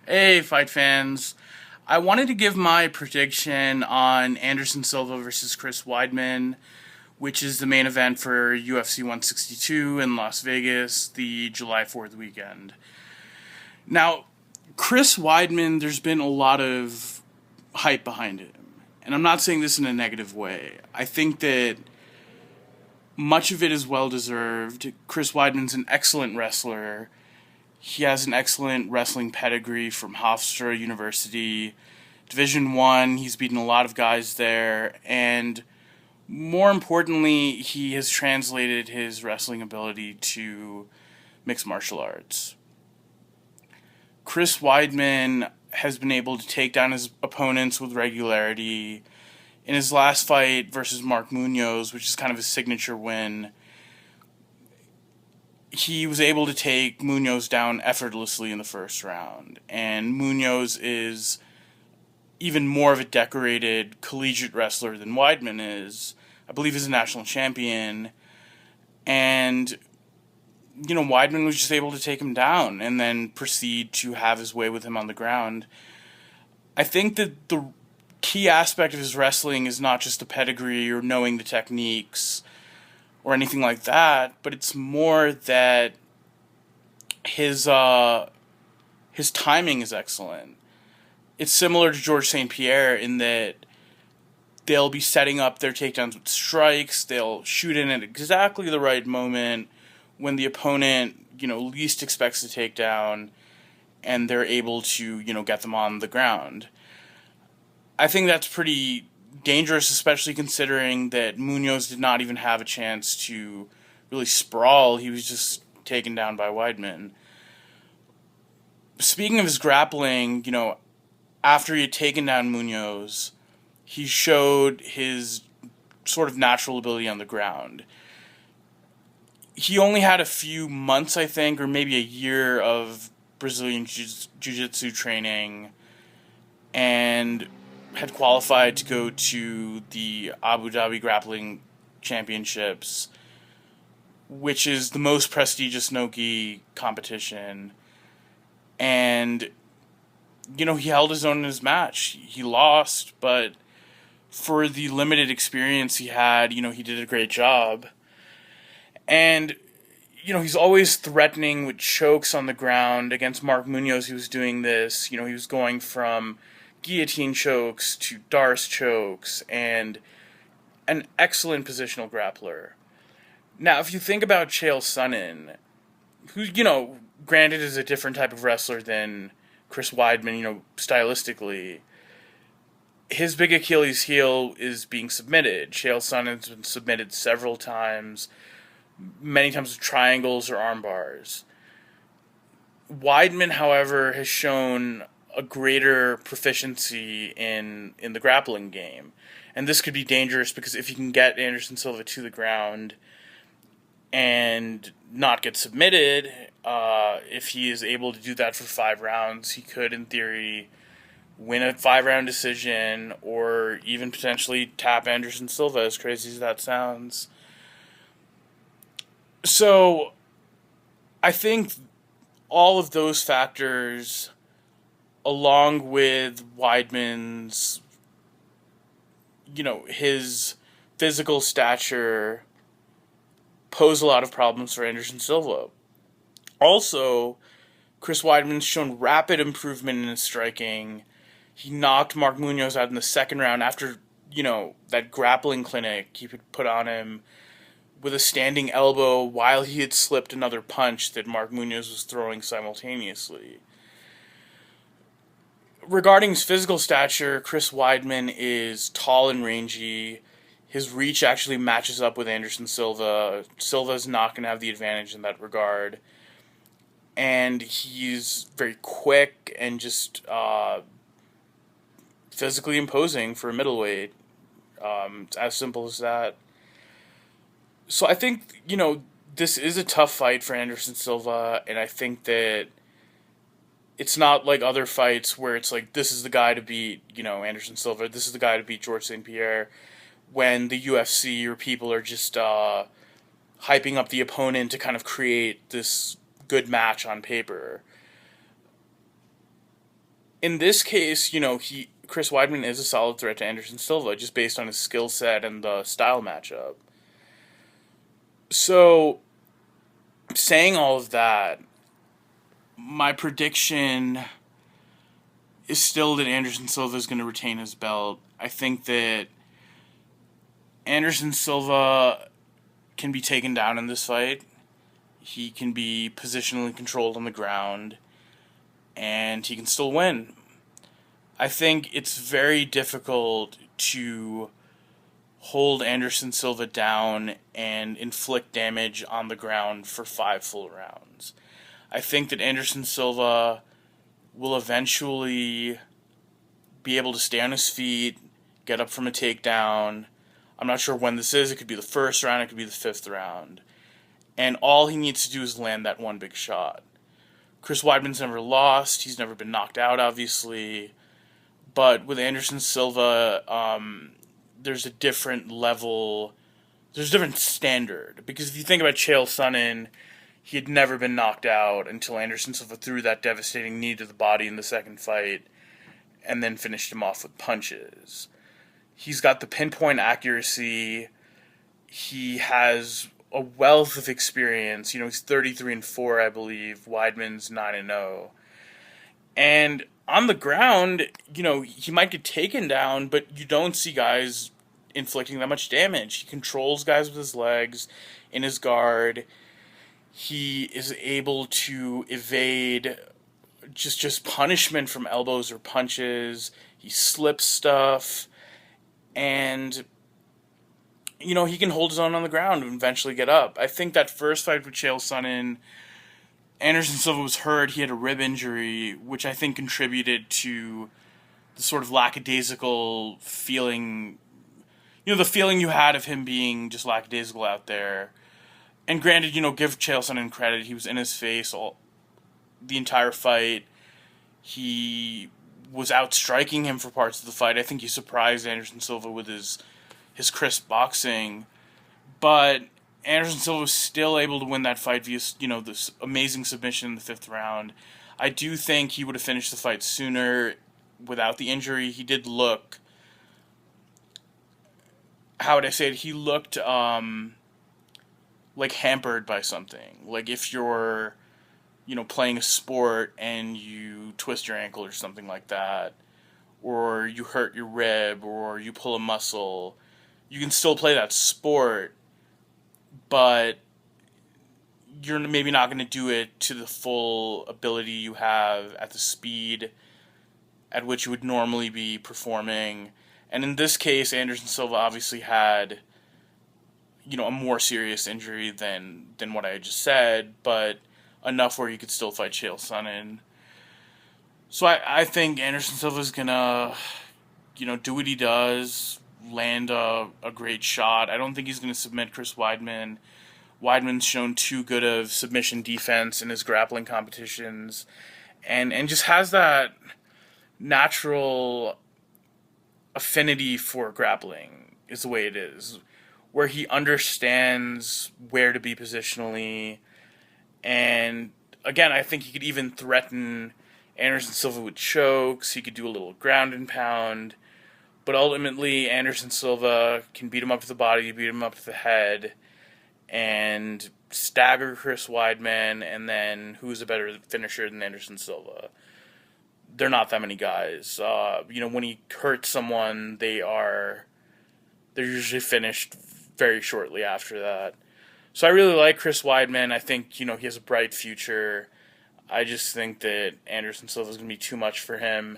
Hey, fight fans. I wanted to give my prediction on Anderson Silva versus Chris Weidman, which is the main event for UFC 162 in Las Vegas, the July 4th weekend. Now, Chris Weidman, there's been a lot of hype behind him. And I'm not saying this in a negative way. I think that much of it is well deserved. Chris Weidman's an excellent wrestler. He has an excellent wrestling pedigree from Hofstra University, Division One. He's beaten a lot of guys there, and more importantly, he has translated his wrestling ability to mixed martial arts. Chris Weidman has been able to take down his opponents with regularity. In his last fight versus Mark Munoz, which is kind of his signature win, he was able to take Munoz down effortlessly in the first round. And Munoz is even more of a decorated collegiate wrestler than Weidman is. I believe he's a national champion. And, Weidman was just able to take him down and then proceed to have his way with him on the ground. I think that the key aspect of his wrestling is not just the pedigree or knowing the techniques or anything like that, but it's more that his timing is excellent. It's similar to George St. Pierre in that they'll be setting up their takedowns with strikes, they'll shoot in at exactly the right moment when the opponent, least expects the takedown, and they're able to, get them on the ground. I think that's pretty dangerous, especially considering that Munoz did not even have a chance to really sprawl. He was just taken down by Weidman. Speaking of his grappling, after he had taken down Munoz, he showed his sort of natural ability on the ground. He only had a few months, I think, or maybe a year of Brazilian Jiu-Jitsu training, and had qualified to go to the Abu Dhabi Grappling Championships, which is the most prestigious no-gi competition. And, he held his own in his match. He lost, but for the limited experience he had, he did a great job. And, he's always threatening with chokes on the ground. Against Mark Munoz, he was doing this. He was going from guillotine chokes to Darce chokes, and an excellent positional grappler. Now, if you think about Chael Sonnen, who, granted is a different type of wrestler than Chris Weidman, stylistically, his big Achilles heel is being submitted. Chael Sonnen's been submitted several times, many times with triangles or arm bars. Weidman, however, has shown a greater proficiency in the grappling game. And this could be dangerous because if you can get Anderson Silva to the ground and not get submitted, if he is able to do that for 5 rounds, he could, in theory, win a 5-round decision or even potentially tap Anderson Silva, as crazy as that sounds. So, I think all of those factors, along with Weidman's, his physical stature, pose a lot of problems for Anderson Silva. Also, Chris Weidman's shown rapid improvement in his striking. He knocked Mark Munoz out in the second round after, that grappling clinic he put on him with a standing elbow while he had slipped another punch that Mark Munoz was throwing simultaneously. Regarding his physical stature, Chris Weidman is tall and rangy. His reach actually matches up with Anderson Silva. Silva's not going to have the advantage in that regard. And he's very quick and just physically imposing for a middleweight. It's as simple as that. So I think, this is a tough fight for Anderson Silva, and I think that it's not like other fights where it's like, this is the guy to beat, Anderson Silva, this is the guy to beat George St. Pierre, when the UFC or people are just hyping up the opponent to kind of create this good match on paper. in this case, Chris Weidman is a solid threat to Anderson Silva just based on his skill set and the style matchup. So, saying all of that, my prediction is still that Anderson Silva is going to retain his belt. I think that Anderson Silva can be taken down in this fight. He can be positionally controlled on the ground, and he can still win. I think it's very difficult to hold Anderson Silva down and inflict damage on the ground for 5 full rounds. I think that Anderson Silva will eventually be able to stay on his feet, get up from a takedown. I'm not sure when this is. It could be the first round, it could be the 5th round. And all he needs to do is land that one big shot. Chris Weidman's never lost. He's never been knocked out, obviously. But with Anderson Silva, there's a different level, there's a different standard. Because if you think about Chael Sonnen, he had never been knocked out until Anderson Silva threw that devastating knee to the body in the second fight and then finished him off with punches. He's got the pinpoint accuracy. He has a wealth of experience. He's 33-4, I believe. Weidman's 9-0. And on the ground, he might get taken down, but you don't see guys inflicting that much damage. He controls guys with his legs, in his guard. He is able to evade just punishment from elbows or punches. He slips stuff. And, he can hold his own on the ground and eventually get up. I think that first fight with Chael Sonnen, Anderson Silva was hurt. He had a rib injury, which I think contributed to the sort of lackadaisical feeling, the feeling you had of him being just lackadaisical out there. And granted, give Chael Sonnen credit. He was in his face the entire fight. He was outstriking him for parts of the fight. I think he surprised Anderson Silva with his crisp boxing. But Anderson Silva was still able to win that fight via, this amazing submission in the 5th round. I do think he would have finished the fight sooner without the injury. He did look, how would I say it? He looked like hampered by something. Like if you're, playing a sport and you twist your ankle or something like that, or you hurt your rib, or you pull a muscle, you can still play that sport, but you're maybe not going to do it to the full ability you have at the speed at which you would normally be performing. And in this case, Anderson Silva obviously had, a more serious injury than what I just said, but enough where he could still fight Chael Sonnen. So I think Anderson Silva's going to, do what he does, land a great shot. I don't think he's going to submit Chris Weidman. Weidman's shown too good of submission defense in his grappling competitions, and just has that natural affinity for grappling, is the way it is, where he understands where to be positionally. And again, I think he could even threaten Anderson Silva with chokes. He could do a little ground and pound. But ultimately, Anderson Silva can beat him up to the body, beat him up to the head, and stagger Chris Weidman. And then who's a better finisher than Anderson Silva? They're not that many guys. When he hurts someone, they're usually finished very shortly after that. So I really like Chris Weidman. I think, he has a bright future. I just think that Anderson Silva is going to be too much for him.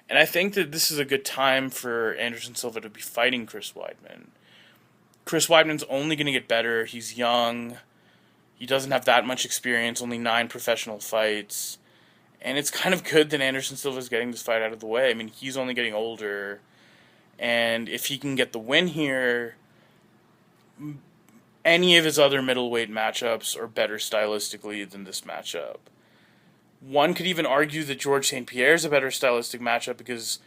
And I think that this is a good time for Anderson Silva to be fighting Chris Weidman. Chris Weidman's only going to get better. He's young. He doesn't have that much experience, only 9 professional fights. And it's kind of good that Anderson Silva is getting this fight out of the way. I mean, he's only getting older. And if he can get the win here, any of his other middleweight matchups are better stylistically than this matchup. One could even argue that George St. Pierre is a better stylistic matchup because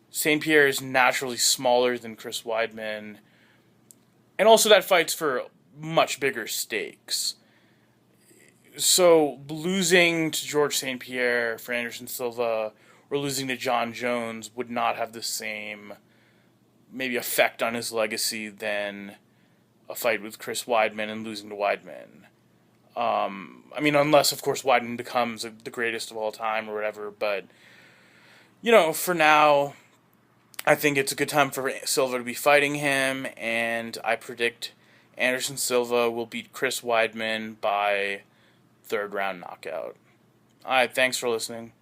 St. Pierre is naturally smaller than Chris Weidman. And also that fight's for much bigger stakes. So losing to George St. Pierre for Anderson Silva, or losing to John Jones would not have the same maybe effect on his legacy than a fight with Chris Weidman and losing to Weidman. I mean, unless, of course, Weidman becomes the greatest of all time or whatever. But, for now, I think it's a good time for Silva to be fighting him. And I predict Anderson Silva will beat Chris Weidman by third round knockout. All right, thanks for listening.